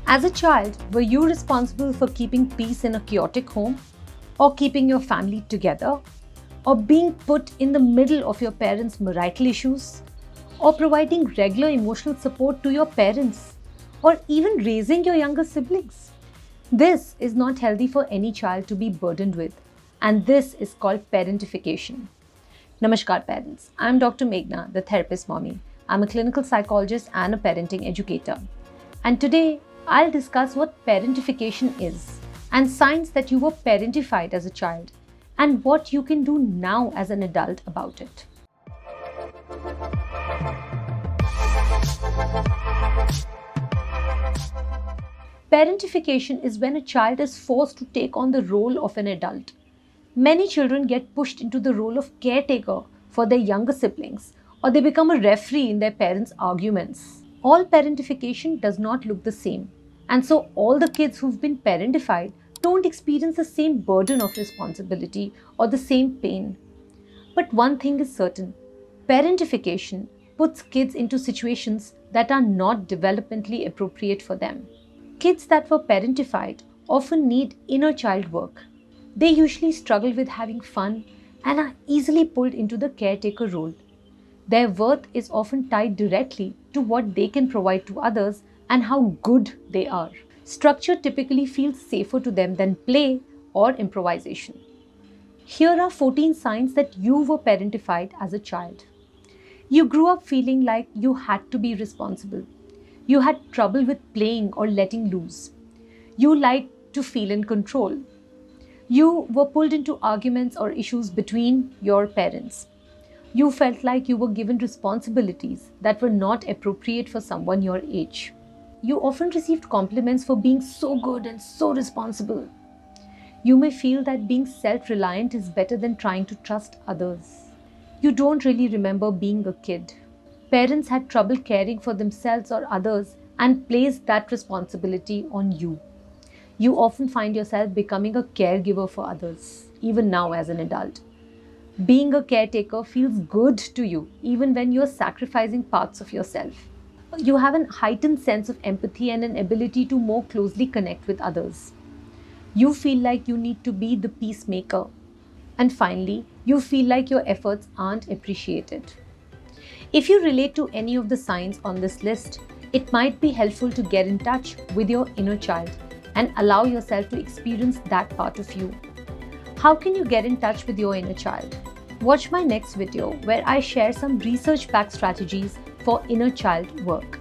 As a child, were you responsible for keeping peace in a chaotic home? Or keeping your family together? Or being put in the middle of your parents' marital issues? Or providing regular emotional support to your parents? Or even raising your younger siblings? This is not healthy for any child to be burdened with, and this is called parentification. Namaskar, parents. I'm Dr. Meghna, the therapist mommy. I'm a clinical psychologist and a parenting educator. And today, I'll discuss what parentification is and signs that you were parentified as a child and what you can do now as an adult about it. Parentification is when a child is forced to take on the role of an adult. Many children get pushed into the role of caretaker for their younger siblings, or they become a referee in their parents' arguments. All parentification does not look the same, and so all the kids who've been parentified don't experience the same burden of responsibility or the same pain. But one thing is certain: parentification puts kids into situations that are not developmentally appropriate for them. Kids that were parentified often need inner child work. They usually struggle with having fun and are easily pulled into the caretaker role. Their worth is often tied directly to what they can provide to others and how good they are. Structure typically feels safer to them than play or improvisation. Here are 14 signs that you were parentified as a child. You grew up feeling like you had to be responsible. You had trouble with playing or letting loose. You liked to feel in control. You were pulled into arguments or issues between your parents. You felt like you were given responsibilities that were not appropriate for someone your age. You often received compliments for being so good and so responsible. You may feel that being self-reliant is better than trying to trust others. You don't really remember being a kid. Parents had trouble caring for themselves or others and placed that responsibility on you. You often find yourself becoming a caregiver for others, even now as an adult. Being a caretaker feels good to you, even when you're sacrificing parts of yourself. You have a heightened sense of empathy and an ability to more closely connect with others. You feel like you need to be the peacemaker. And finally, you feel like your efforts aren't appreciated. If you relate to any of the signs on this list, it might be helpful to get in touch with your inner child and allow yourself to experience that part of you. How can you get in touch with your inner child? Watch my next video where I share some research-backed strategies for inner child work.